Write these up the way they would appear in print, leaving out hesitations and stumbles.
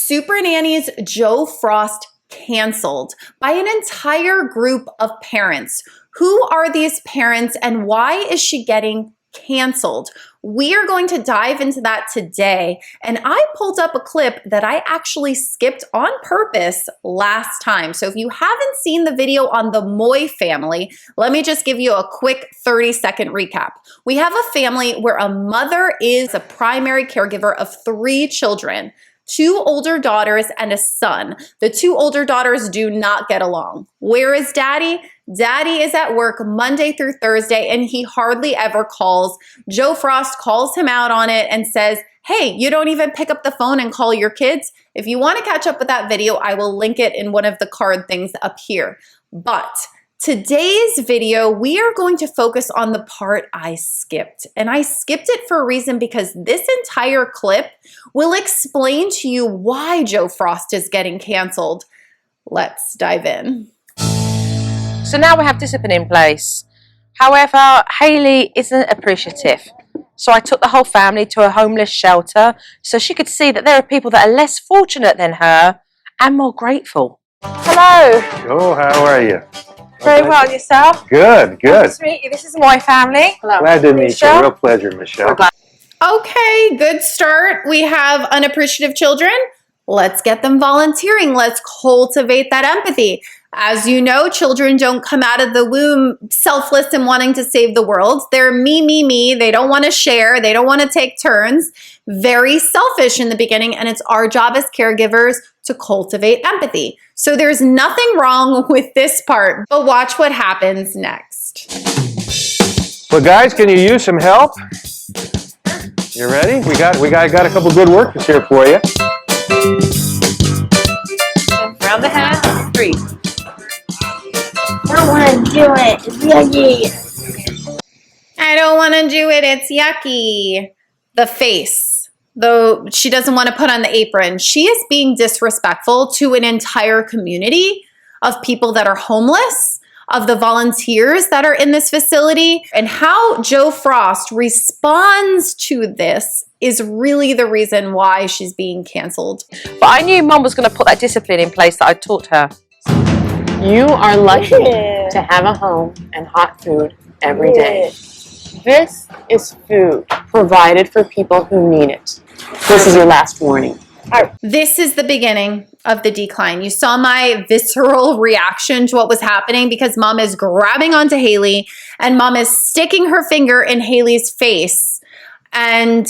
Supernanny's Joe Frost canceled by an entire group of parents. Who are these parents and why is she getting canceled? We are going to dive into that today. And I pulled up a clip that I actually skipped on purpose last time. So if you haven't seen the video on the Moy family, let me just give you a quick 30-second recap. We have a family where a mother is a primary caregiver of 3 children. 2 older daughters and a son. The 2 older daughters do not get along. Where is daddy? Daddy is at work Monday through Thursday and he hardly ever calls. Joe Frost calls him out on it and says, hey, you don't even pick up the phone and call your kids. If you want to catch up with that video, I will link it in one of the card things up here. But today's video, we are going to focus on the part I skipped. And I skipped it for a reason because this entire clip will explain to you why Joe Frost is getting canceled. Let's dive in. So now we have discipline in place. However, Hayley isn't appreciative. So I took the whole family to a homeless shelter so she could see that there are people that are less fortunate than her and more grateful. Hello. Joe, how are you? Very well, yourself? Good, good. Nice to meet you. This is Moy Family. Hello. Glad to meet you. Real pleasure, Michelle. Okay, good start. We have unappreciative children. Let's get them volunteering. Let's cultivate that empathy. As you know, children don't come out of the womb selfless and wanting to save the world. They're me, me, me. They don't want to share. They don't want to take turns. Very selfish in the beginning, and it's our job as caregivers to cultivate empathy. So there's nothing wrong with this part, but watch what happens next. Well, guys, can you use some help? You ready? We got a couple good workers here for you. Around the head, 3. I don't want to do it. It's yucky. I don't want to do it. It's yucky. The face, though she doesn't want to put on the apron. She is being disrespectful to an entire community of people that are homeless, of the volunteers that are in this facility. And how Joe Frost responds to this is really the reason why she's being canceled. But I knew Mum was going to put that discipline in place that I taught her. You are lucky to have a home and hot food every day. This is food provided for people who need it. This is your last warning. This is the beginning of the decline. You saw my visceral reaction to what was happening because Mom is grabbing onto Hayley and Mom is sticking her finger in Hayley's face. And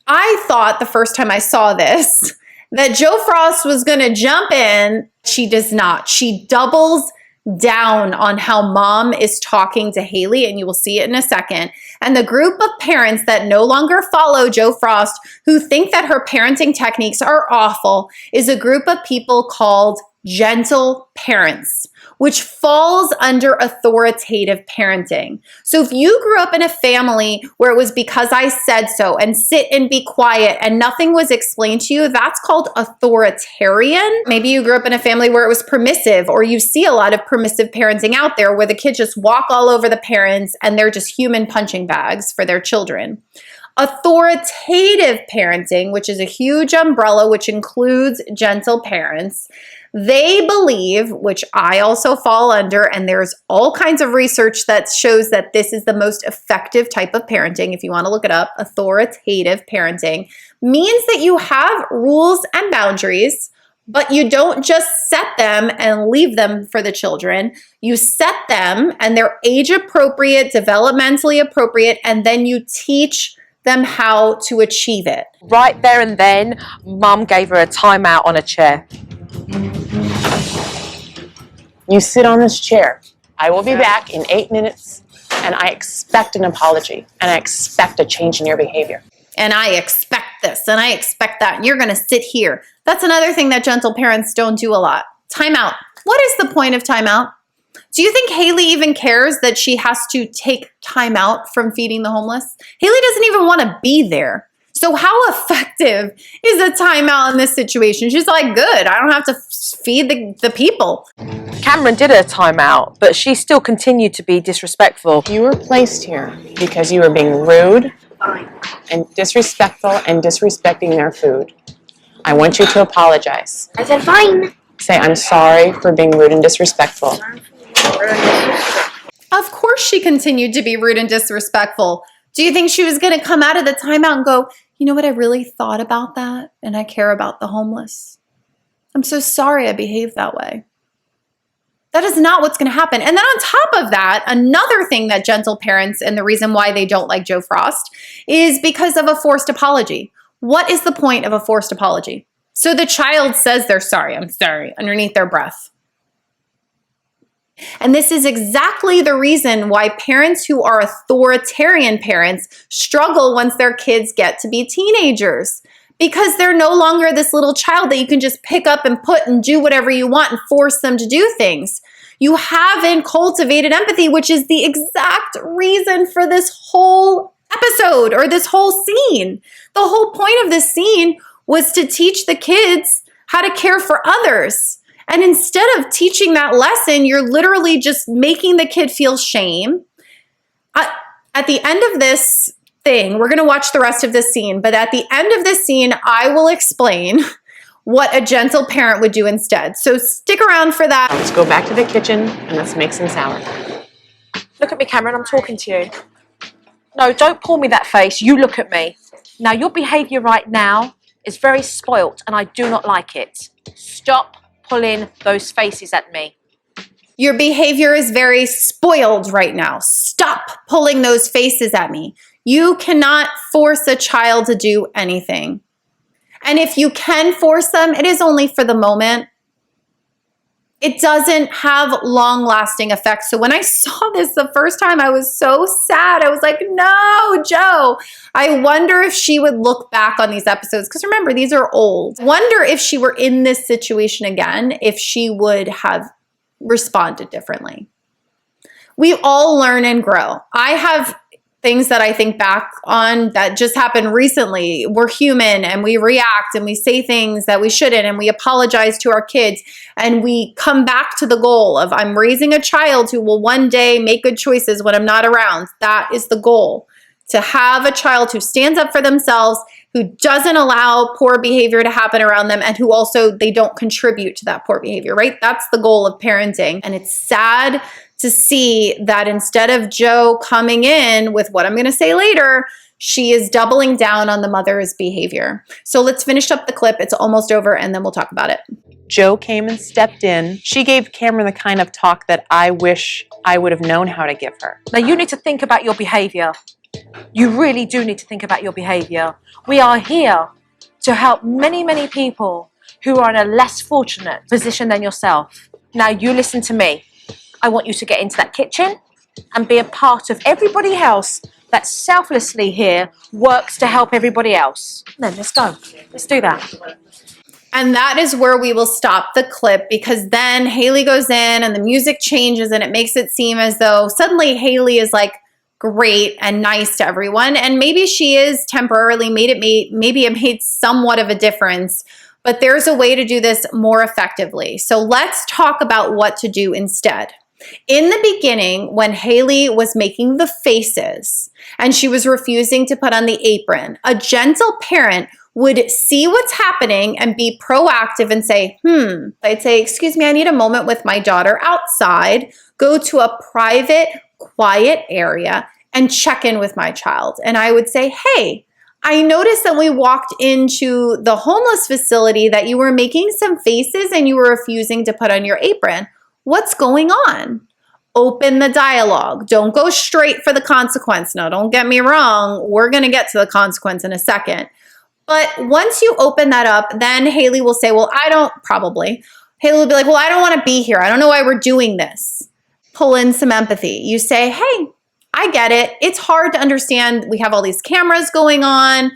I thought the first time I saw this that Joe Frost was going to jump in. She does not. She doubles down on how Mom is talking to Hayley, and you will see it in a second. And the group of parents that no longer follow Joe Frost, who think that her parenting techniques are awful, is a group of people called gentle parents, which falls under authoritative parenting. So if you grew up in a family where it was because I said so and sit and be quiet and nothing was explained to you, that's called authoritarian. Maybe you grew up in a family where it was permissive, or you see a lot of permissive parenting out there where the kids just walk all over the parents and they're just human punching bags for their children. Authoritative parenting, which is a huge umbrella, which includes gentle parents, they believe, which I also fall under, and there's all kinds of research that shows that this is the most effective type of parenting. If you want to look it up, authoritative parenting means that you have rules and boundaries, but you don't just set them and leave them for the children. You set them and they're age appropriate, developmentally appropriate, and then you teach them how to achieve it. Right there and then, Mum gave her a timeout on a chair. You sit on this chair. I will be back in 8 minutes, and I expect an apology, and I expect a change in your behavior. And I expect this, and I expect that, and you're gonna sit here. That's another thing that gentle parents don't do a lot. Timeout. What is the point of timeout? Do you think Hayley even cares that she has to take time out from feeding the homeless? Hayley doesn't even want to be there. So how effective is a timeout in this situation? She's like, good, I don't have to feed the people. Cameron did a timeout, but she still continued to be disrespectful. You were placed here because you were being rude and disrespectful and disrespecting their food. I want you to apologize. I said fine. Say, I'm sorry for being rude and disrespectful. Of course she continued to be rude and disrespectful. Do you think she was going to come out of the timeout and go, you know what, I really thought about that and I care about the homeless. I'm so sorry I behaved that way. That is not what's going to happen. And then on top of that, another thing that gentle parents, and the reason why they don't like Joe Frost, is because of a forced apology. What is the point of a forced apology? So the child says they're sorry, I'm sorry, underneath their breath. And this is exactly the reason why parents who are authoritarian parents struggle once their kids get to be teenagers. Because they're no longer this little child that you can just pick up and put and do whatever you want and force them to do things. You haven't cultivated empathy, which is the exact reason for this whole episode or this whole scene. The whole point of this scene was to teach the kids how to care for others. And instead of teaching that lesson, you're literally just making the kid feel shame. At the end of this thing, we're going to watch the rest of this scene, but at the end of this scene, I will explain what a gentle parent would do instead. So stick around for that. Let's go back to the kitchen and let's make some salad. Look at me, Cameron, I'm talking to you. No, don't pull me that face. You look at me. Now, your behaviour right now is very spoilt and I do not like it. Stop pulling those faces at me. Your behavior is very spoiled right now. Stop pulling those faces at me. You cannot force a child to do anything. And if you can force them, it is only for the moment. It doesn't have long-lasting effects. So when I saw this the first time, I was so sad. I was like, no, Joe. I wonder if she would look back on these episodes. Because remember, these are old. Wonder if she were in this situation again, if she would have responded differently. We all learn and grow. I have things that I think back on that just happened recently. We're human and we react and we say things that we shouldn't and we apologize to our kids and we come back to the goal of I'm raising a child who will one day make good choices when I'm not around. That is the goal. To have a child who stands up for themselves, who doesn't allow poor behavior to happen around them, and who also they don't contribute to that poor behavior, right? That's the goal of parenting. And it's sad to see that instead of Joe coming in with what I'm going to say later, she is doubling down on the mother's behavior. So let's finish up the clip. It's almost over and then we'll talk about it. Joe came and stepped in. She gave Cameron the kind of talk that I wish I would have known how to give her. Now, you need to think about your behaviour. You really do need to think about your behaviour. We are here to help many, many people who are in a less fortunate position than yourself. Now, you listen to me. I want you to get into that kitchen and be a part of everybody else that selflessly here works to help everybody else. Then let's go. Let's do that. And that is where we will stop the clip because then Haley goes in and the music changes and it makes it seem as though suddenly Haley is like great and nice to everyone. And maybe she is temporarily maybe it made somewhat of a difference, but there's a way to do this more effectively. So let's talk about what to do instead. In the beginning, when Haley was making the faces and she was refusing to put on the apron, a gentle parent would see what's happening and be proactive and say, I'd say, excuse me, I need a moment with my daughter outside, go to a private, quiet area and check in with my child. And I would say, hey, I noticed that we walked into the homeless facility that you were making some faces and you were refusing to put on your apron. What's going on? Open the dialogue. Don't go straight for the consequence. Now, don't get me wrong. We're going to get to the consequence in a second. But once you open that up, then Haley will say, Haley will be like, well, I don't want to be here. I don't know why we're doing this. Pull in some empathy. You say, hey, I get it. It's hard to understand. We have all these cameras going on.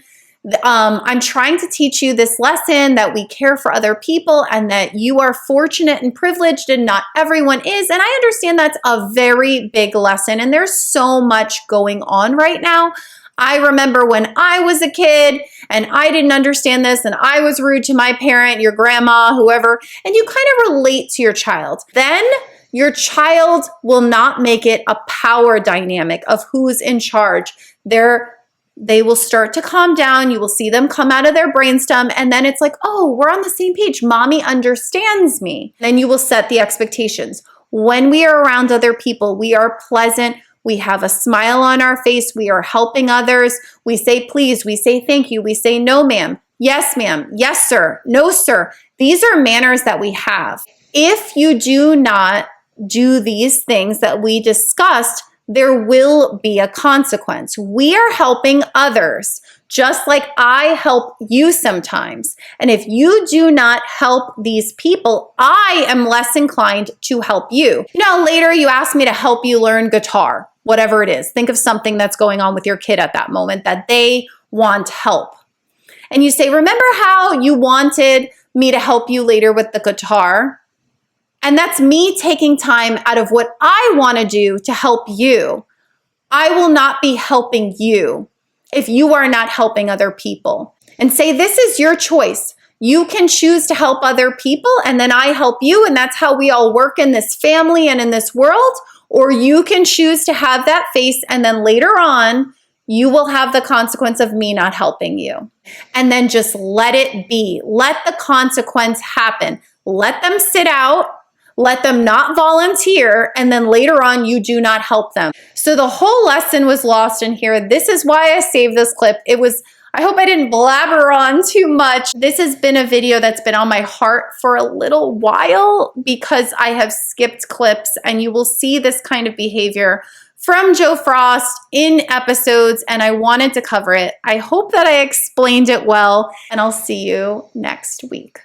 I'm trying to teach you this lesson that we care for other people and that you are fortunate and privileged and not everyone is. And I understand that's a very big lesson and there's so much going on right now. I remember when I was a kid and I didn't understand this and I was rude to my parent, your grandma, whoever, and you kind of relate to your child. Then your child will not make it a power dynamic of who's in charge. Their they will start to calm down. You will see them come out of their brainstem. And then it's like, oh, we're on the same page. Mommy understands me. Then you will set the expectations. When we are around other people, we are pleasant. We have a smile on our face. We are helping others. We say please. We say thank you. We say no, ma'am. Yes, ma'am. Yes, sir. No, sir. These are manners that we have. If you do not do these things that we discussed, there will be a consequence. We are helping others, just like I help you sometimes. And if you do not help these people, I am less inclined to help you. Now, later you ask me to help you learn guitar, whatever it is. Think of something that's going on with your kid at that moment that they want help. And you say, remember how you wanted me to help you later with the guitar? And that's me taking time out of what I want to do to help you. I will not be helping you if you are not helping other people. And say, this is your choice. You can choose to help other people and then I help you, and that's how we all work in this family and in this world. Or you can choose to have that face and then later on, you will have the consequence of me not helping you. And then just let it be. Let the consequence happen. Let them sit out. Let them not volunteer, and then later on, you do not help them. So the whole lesson was lost in here. This is why I saved this clip. I hope I didn't blabber on too much. This has been a video that's been on my heart for a little while because I have skipped clips, and you will see this kind of behavior from Joe Frost in episodes, and I wanted to cover it. I hope that I explained it well, and I'll see you next week.